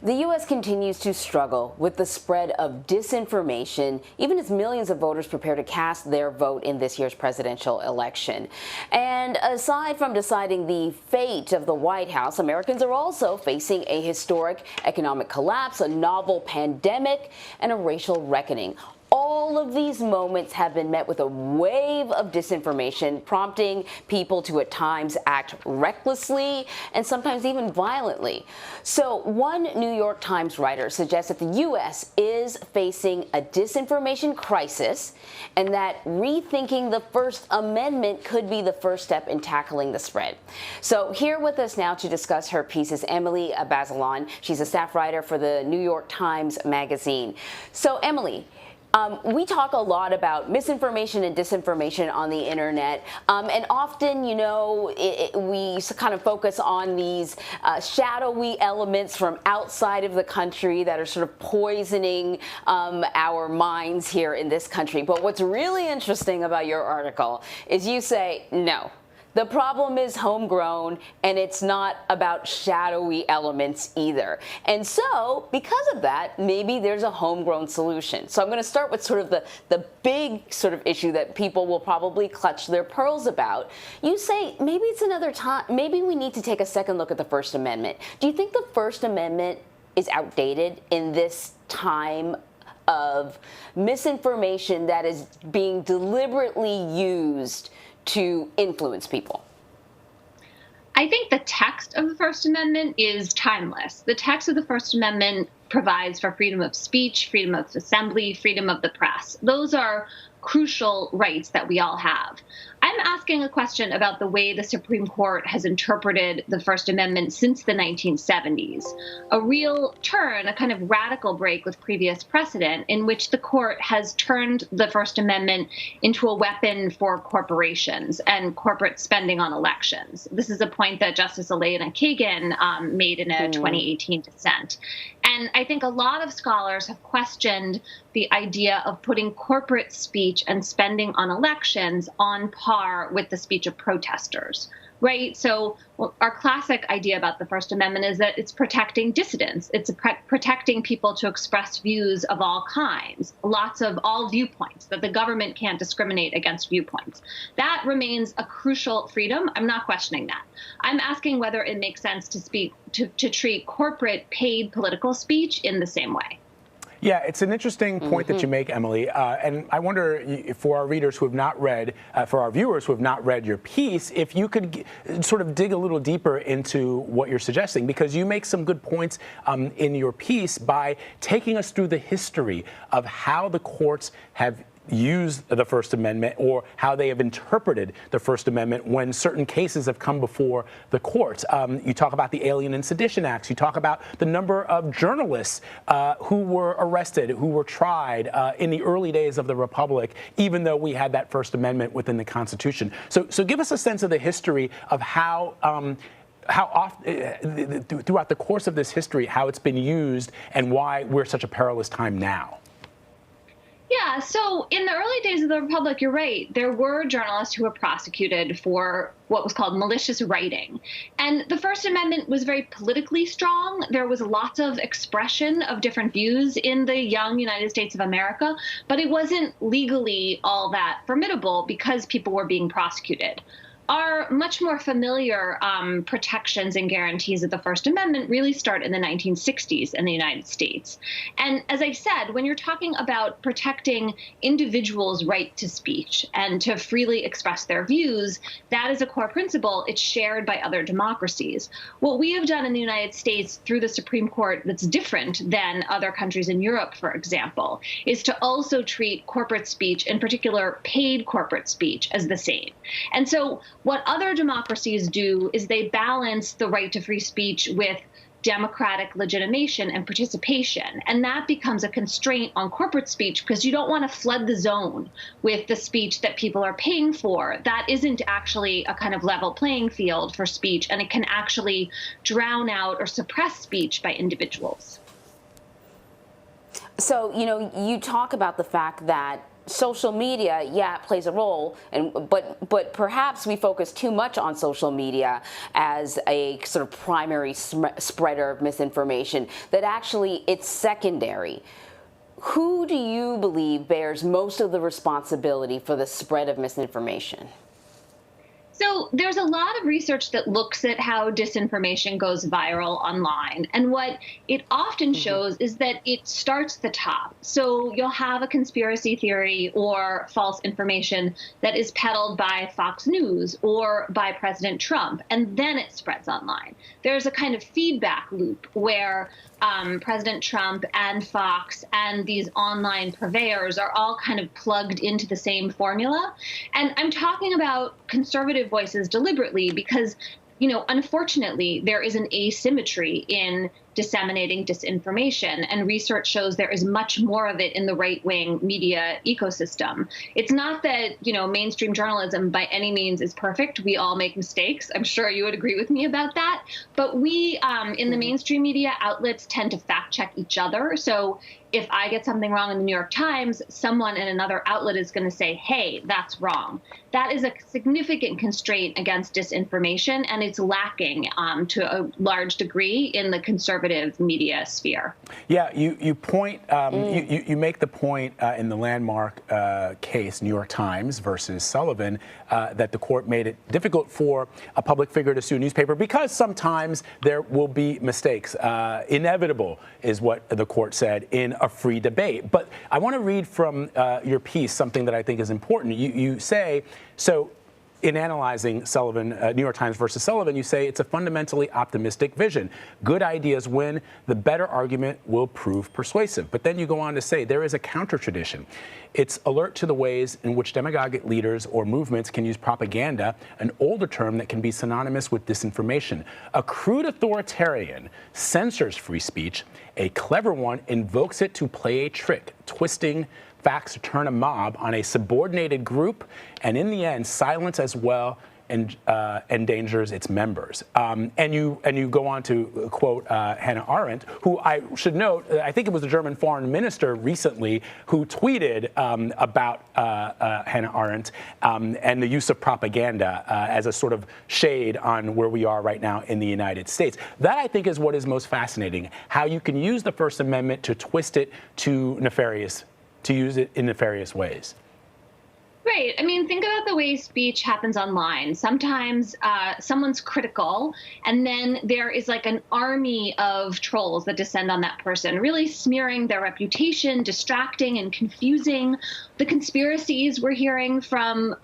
The U.S. continues to struggle with the spread of disinformation, even as millions of voters prepare to cast their vote in this year's presidential election. And aside from deciding the fate of the White House, Americans are also facing a historic economic collapse, a novel pandemic, and a racial reckoning. All of these moments have been met with a wave of disinformation, prompting people to at times act recklessly and sometimes even violently. So one New York Times writer suggests that the U.S. is facing a disinformation crisis and that rethinking the First Amendment could be the first step in tackling the spread. So here with us now to discuss her piece is Emily Bazelon. She's a staff writer for the New York Times Magazine. So Emily, we talk a lot about misinformation and disinformation on the internet, and often, we kind of focus on these shadowy elements from outside of the country that are sort of poisoning our minds here in this country. But what's really interesting about your article is you say, no. The problem is homegrown, and it's not about shadowy elements either. And so, because of that, maybe there's a homegrown solution. So I'm going to start with sort of the big sort of issue that people will probably clutch their pearls about. You say maybe it's another time, maybe we need to take a second look at the First Amendment. Do you think the First Amendment is outdated in this time of misinformation that is being deliberately used to influence people? I think the text of the First Amendment is timeless. The text of the First Amendment provides for freedom of speech, freedom of assembly, freedom of the press. Those are crucial rights that we all have. I'm asking a question about the way the Supreme Court has interpreted the First Amendment since the 1970s, a real turn, a kind of radical break with previous precedent in which the court has turned the First Amendment into a weapon for corporations and corporate spending on elections. This is a point that Justice Elena Kagan made in a 2018 dissent. And I think a lot of scholars have questioned the idea of putting corporate speech and spending on elections on par with the speech of protesters, right? So our classic idea about the First Amendment is that it's protecting dissidents. It's protecting people to express views of all kinds, lots of all viewpoints, that the government can't discriminate against viewpoints. That remains a crucial freedom. I'm not questioning that. I'm asking whether it makes sense to treat corporate paid political speech in the same way. Yeah, it's an interesting point that you make, Emily. And I wonder, for our readers who have not read, for our viewers who have not read your piece, if you could sort of dig a little deeper into what you're suggesting, because you make some good points in your piece by taking us through the history of how the courts have used the First Amendment or how they have interpreted the First Amendment when certain cases have come before the courts. You talk about the Alien and Sedition Acts. You talk about the number of journalists who were arrested, who were tried in the early days of the Republic, even though we had that First Amendment within the Constitution. So give us a sense of the history of how often, throughout the course of this history, how it's been used and why we're such a perilous time now. Yeah, so in the early days of the Republic, you're right, there were journalists who were prosecuted for what was called malicious writing. And the First Amendment was very politically strong. There was lots of expression of different views in the young United States of America, but it wasn't legally all that formidable because people were being prosecuted. Our much more familiar protections and guarantees of the First Amendment really start in the 1960s in the United States. And as I said, when you're talking about protecting individuals' right to speech and to freely express their views, that is a core principle. It's shared by other democracies. What we have done in the United States through the Supreme Court that's different than other countries in Europe, for example, is to also treat corporate speech, in particular paid corporate speech, as the same. And so what other democracies do is they balance the right to free speech with democratic legitimation and participation. And that becomes a constraint on corporate speech because you don't want to flood the zone with the speech that people are paying for. That isn't actually a kind of level playing field for speech, and it can actually drown out or suppress speech by individuals. So, you talk about the fact that social media, yeah, it plays a role, but perhaps we focus too much on social media as a sort of primary spreader of misinformation, that actually it's secondary. Who do you believe bears most of the responsibility for the spread of misinformation? So there's a lot of research that looks at how disinformation goes viral online. And what it often shows is that it starts at the top. So you'll have a conspiracy theory or false information that is peddled by Fox News or by President Trump, and then it spreads online. There's a kind of feedback loop where President Trump and Fox and these online purveyors are all kind of plugged into the same formula. And I'm talking about conservative voices deliberately because, unfortunately, there is an asymmetry in disseminating disinformation, and research shows there is much more of it in the right-wing media ecosystem. It's not that, mainstream journalism by any means is perfect. We all make mistakes. I'm sure you would agree with me about that. But we, in the mainstream media, outlets tend to fact-check each other. So if I get something wrong in the New York Times, someone in another outlet is going to say, hey, that's wrong. That is a significant constraint against disinformation, and it's lacking to a large degree in the conservative media sphere. Yeah, you point, you make the point in the landmark case, New York Times versus Sullivan, that the court made it difficult for a public figure to sue a newspaper because sometimes there will be mistakes. Inevitable is what the court said in a free debate. But I want to read from your piece something that I think is important. You say, so in analyzing Sullivan, New York Times versus Sullivan, you say it's a fundamentally optimistic vision. Good ideas win. The better argument will prove persuasive. But then you go on to say there is a counter tradition. It's alert to the ways in which demagogic leaders or movements can use propaganda, an older term that can be synonymous with disinformation. A crude authoritarian censors free speech. A clever one invokes it to play a trick, twisting facts to turn a mob on a subordinated group, and in the end, silence as well endangers its members. And you go on to quote Hannah Arendt, who I should note, I think it was the German foreign minister recently who tweeted about Hannah Arendt and the use of propaganda as a sort of shade on where we are right now in the United States. That, I think, is what is most fascinating, how you can use the First Amendment to twist it to use it in nefarious ways. Right. I mean, think about the way speech happens online. Sometimes someone's critical, and then there is like an army of trolls that descend on that person, really smearing their reputation, distracting and confusing. The conspiracies we're hearing from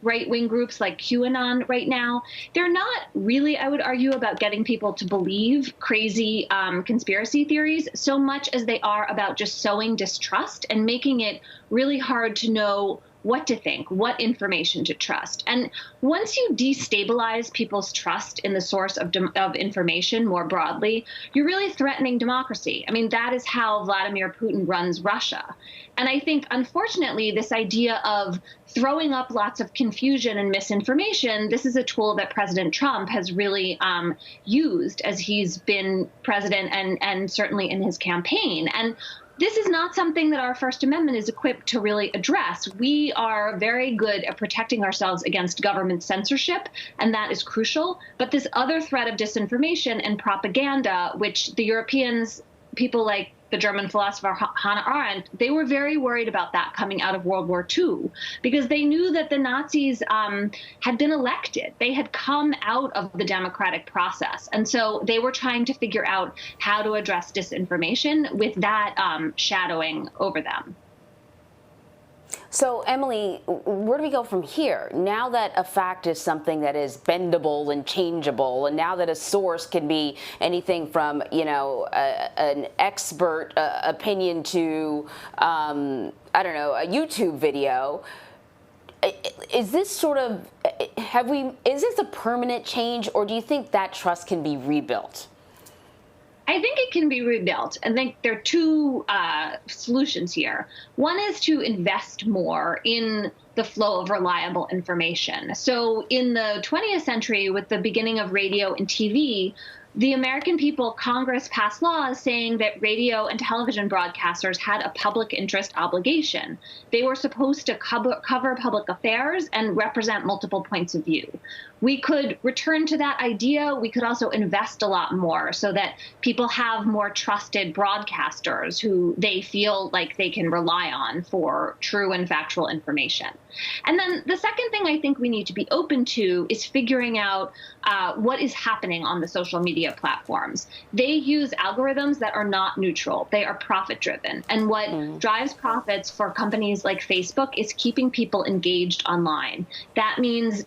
right-wing groups like QAnon right now, they're not really, I would argue, about getting people to believe crazy conspiracy theories so much as they are about just sowing distrust and making it really hard to know what to think, what information to trust. And once you destabilize people's trust in the source of information more broadly, you're really threatening democracy. I mean, that is how Vladimir Putin runs Russia. And I think, unfortunately, this idea of throwing up lots of confusion and misinformation, this is a tool that President Trump has really used as he's been president and certainly in his campaign. And this is not something that our First Amendment is equipped to really address. We are very good at protecting ourselves against government censorship, and that is crucial. But this other threat of disinformation and propaganda, which the Europeans, people like the German philosopher Hannah Arendt, they were very worried about that coming out of World War II, because they knew that the Nazis had been elected. They had come out of the democratic process. And so they were trying to figure out how to address disinformation with that shadowing over them. So, Emily, where do we go from here? Now that a fact is something that is bendable and changeable, and now that a source can be anything from, an expert opinion to, a YouTube video, is this sort of, is this a permanent change, or do you think that trust can be rebuilt? I think it can be rebuilt. I think there are two solutions here. One is to invest more in the flow of reliable information. So in the 20th century, with the beginning of radio and TV, the American people, Congress passed laws saying that radio and television broadcasters had a public interest obligation. They were supposed to cover public affairs and represent multiple points of view. We could return to that idea. We could also invest a lot more so that people have more trusted broadcasters who they feel like they can rely on for true and factual information. And then the second thing I think we need to be open to is figuring out what is happening on the social media platforms. They use algorithms that are not neutral. They are profit-driven. And what drives profits for companies like Facebook is keeping people engaged online. That means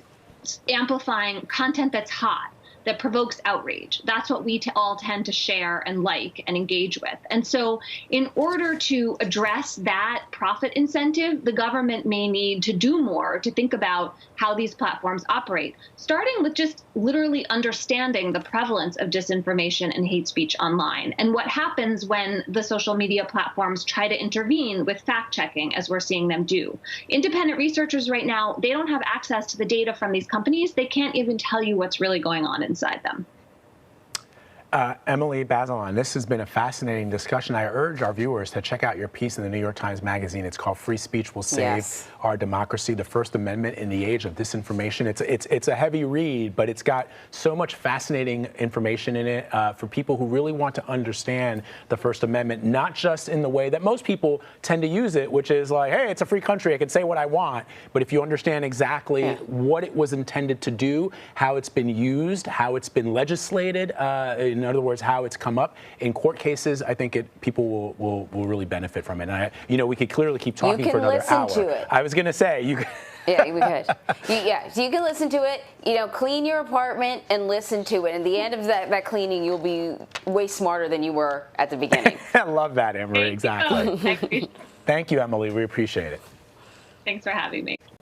amplifying content that's hot, that provokes outrage. That's what we all tend to share and like and engage with. And so in order to address that profit incentive, the government may need to do more to think about how these platforms operate, starting with just literally understanding the prevalence of disinformation and hate speech online and what happens when the social media platforms try to intervene with fact-checking, as we're seeing them do. Independent researchers right now, they don't have access to the data from these companies. They can't even tell you what's really going on inside them. Emily Bazelon, this has been a fascinating discussion. I urge our viewers to check out your piece in the New York Times Magazine. It's called "Free Speech Will Save Our Democracy: The First Amendment in the Age of Disinformation." It's a heavy read, but it's got so much fascinating information in it for people who really want to understand the First Amendment, not just in the way that most people tend to use it, which is like, hey, it's a free country, I can say what I want. But if you understand exactly what it was intended to do, how it's been used, how it's been legislated, in other words, how it's come up in court cases, I think people will really benefit from it. And we could clearly keep talking for another hour. To it. I was going to say, you. Yeah, we could. So you can listen to it. Clean your apartment and listen to it. And at the end of that cleaning, you'll be way smarter than you were at the beginning. I love that, Emery. Exactly. Thank you, Emily. We appreciate it. Thanks for having me.